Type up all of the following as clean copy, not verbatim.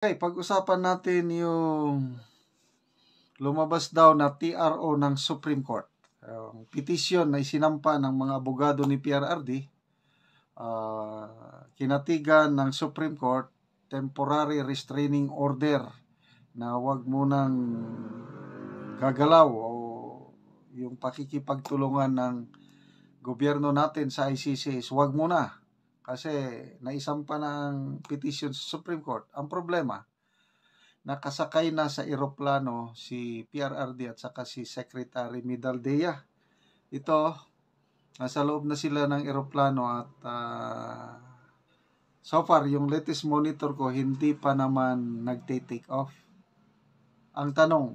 Okay, pag-usapan natin yung lumabas daw na TRO ng Supreme Court. Petition na isinampa ng mga abogado ni PRRD, kinatigan ng Supreme Court, temporary restraining order na wag munang gagalaw o yung pakikipagtulungan ng gobyerno natin sa ICC is wag muna. Kasi naisampa ng petition sa Supreme Court. Ang problema, nakasakay na sa eroplano si PRRD at saka si Secretary Midaldea. Ito, nasa loob na sila ng eroplano at so far, yung latest monitor ko, hindi pa naman nagte-take off. Ang tanong,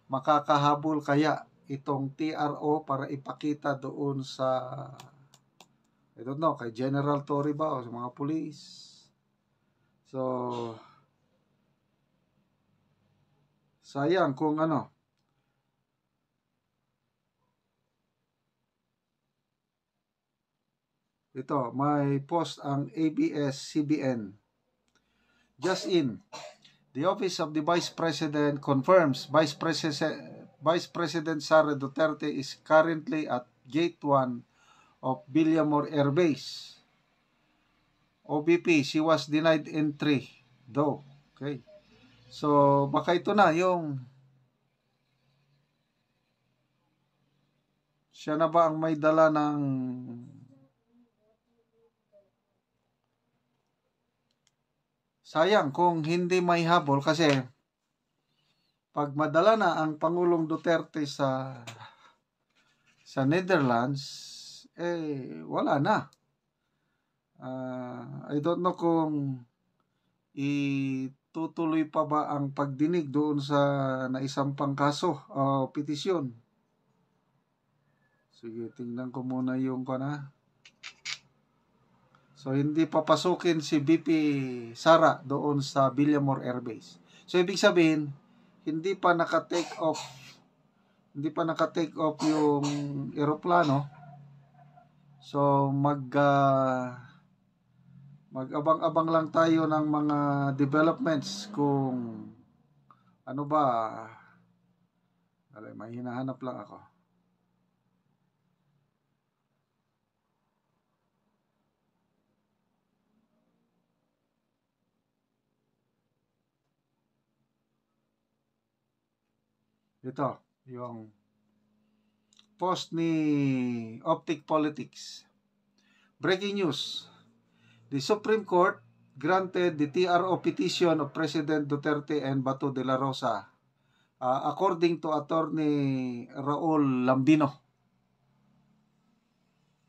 makakahabol kaya itong TRO para ipakita doon sa I don't know, kay General Torre ba o sa mga pulis. So, sayang kung ano. Ito, may post ang ABS-CBN. Just in, the Office of the Vice President confirms Vice President Sara Duterte is currently at Gate 1 of Villamor Air Base. OBP, she was denied entry though. Okay. So, baka ito na yung siya na ba ang may dala ng sayang kung hindi may habol kasi pag madala na ang Pangulong Duterte sa Netherlands, wala na. I don't know kung itutuloy pa ba ang pagdinig doon sa naisampang kaso o petisyon. Sige, tingnan ko muna yung So, hindi papasukin si BP Sara doon sa Villamor Air Base. So, ibig sabihin, hindi pa naka-take off yung eroplano. So, mag-abang-abang lang tayo ng mga developments kung ano ba. May hinahanap lang ako. Ito, yung post ni Optic Politics. Breaking news. The Supreme Court granted the TRO petition of President Duterte and Bato de la Rosa, according to Attorney Raul Lambino.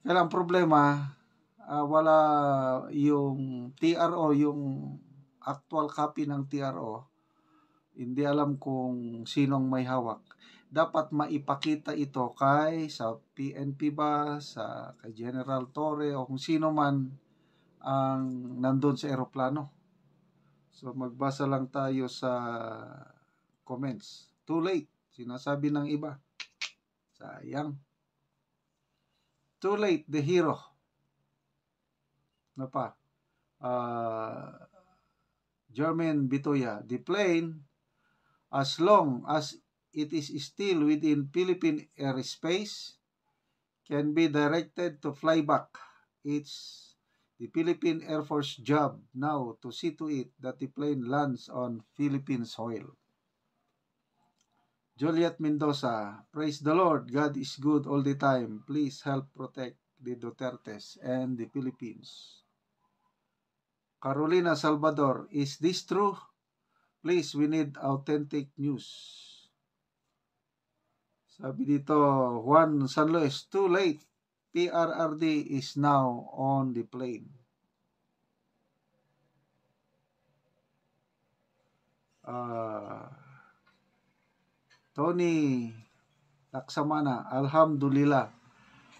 Kaya ang problema, wala yung TRO, yung actual copy ng TRO. Hindi alam kung sinong may hawak. Dapat maipakita ito sa PNP ba, kay General Torre o kung sino man ang nandun sa eroplano. So magbasa lang tayo sa comments. Too late, sinasabi ng iba. Sayang. Too late, the hero. Ano pa? Jermaine Bitoya, the plane, as long as it is still within Philippine airspace, can be directed to fly back. It's the Philippine Air Force job now to see to it that the plane lands on Philippine soil. Juliet Mendoza, praise the Lord, God is good all the time. Please help protect the Dutertes and the Philippines. Carolina Salvador, is this true? Please, we need authentic news. Sabi dito, Juan San Luis, too late. PRRD is now on the plane. Tony Laksamana, Alhamdulillah.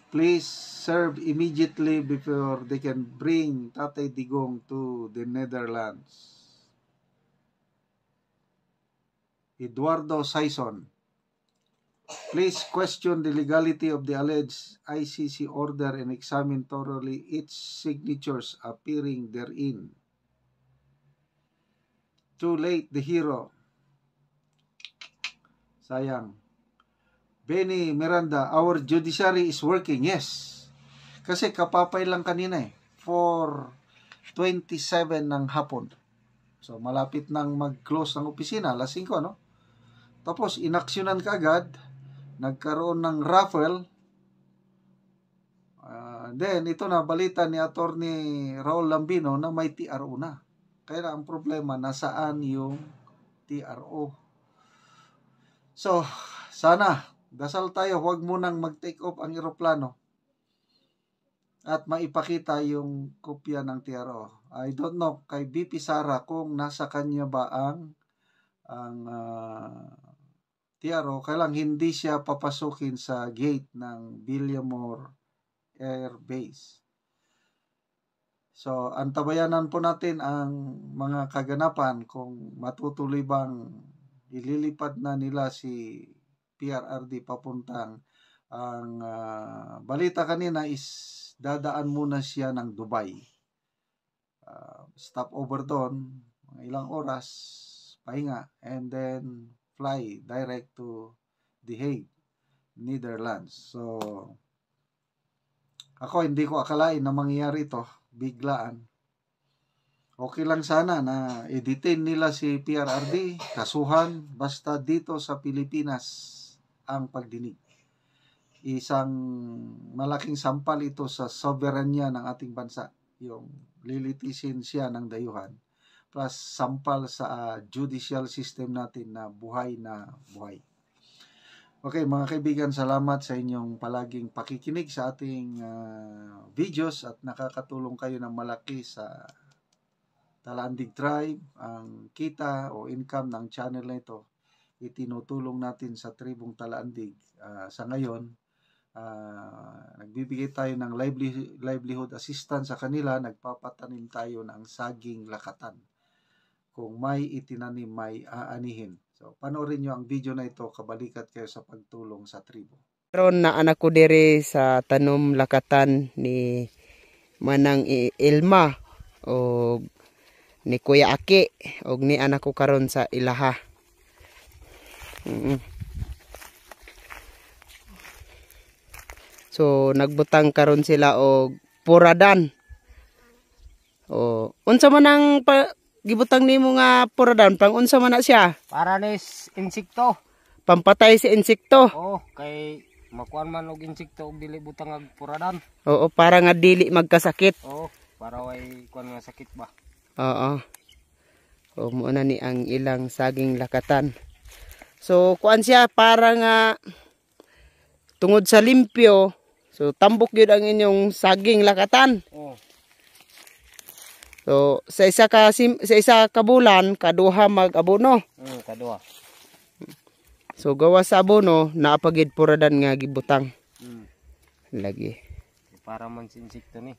Please serve immediately before they can bring Tatay Digong to the Netherlands. Eduardo Saison, please question the legality of the alleged ICC order and examine thoroughly its signatures appearing therein. Too late, the hero. Sayang. Benny Miranda, our judiciary is working. Yes. Kasi kapapay lang kanina 4:27 ng hapon. So, malapit nang mag-close ng opisina. Alas 5, no? Tapos, inaksyonan ka agad. Nagkaroon ng raffle. Then, ito na, balita ni Attorney Raul Lambino na may TRO na. Kaya ang problema, nasaan yung TRO? So, sana, dasal tayo, huwag munang mag-take off ang eroplano at maipakita yung kopya ng TRO. I don't know kay BP Sara kung nasa kanya ba ang TRO. Kailang hindi siya papasukin sa gate ng Villamor Air Base. So, antabayanan po natin ang mga kaganapan kung matutuloy bang ililipad na nila si PRRD papuntang ang balita kanina is dadaan muna siya ng Dubai. Stop over doon, mga ilang oras, pahinga, and then fly direct to The Hague, Netherlands. So, ako hindi ko akalain na mangyayari ito, biglaan. Okay lang sana na i-detain nila si PRRD, kasuhan, basta dito sa Pilipinas ang pagdinig. Isang malaking sampal ito sa soberanya ng ating bansa, yung lilitisin siya ng dayuhan, plus sampal sa judicial system natin na buhay na buhay. Okay, mga kaibigan, salamat sa inyong palaging pakikinig sa ating videos at nakakatulong kayo ng malaki sa Talaandig Tribe. Ang kita o income ng channel na ito, itinutulong natin sa tribong Talaandig. Sa ngayon, nagbibigay tayo ng livelihood assistance sa kanila, nagpapatanim tayo ng saging lakatan. Kung may itinanim, may aanihin. So, panoorin nyo ang video na ito, kabalikat kayo sa pagtulong sa tribo. Karon na anak ko diri sa tanom lakatan ni Manang Ilma o ni Kuya Aki o ni anak ko karon sa ilaha. So nagbutang karon sila og puradan. O unsa man ang gibutang nimo nga puradan, pang unsa man na siya? Para nis insekto. Pampatay sa insekto. Oh, kay makuan man og insekto og dili butang ag puradan. Oo, para nga dili magkasakit. Oh, para way kuan nga sakit ba. Oo. O mo na ni ang ilang saging lakatan. So kuan siya para nga tungod sa limpyo. So tambok gyud ang inyong saging lakatan. Oh. So sa isa ka bulan kaduha mag-abono. Kaduha. So gawa sa abono naapagid puradan nga gibutang. Lagi. Para man sa insekto ni.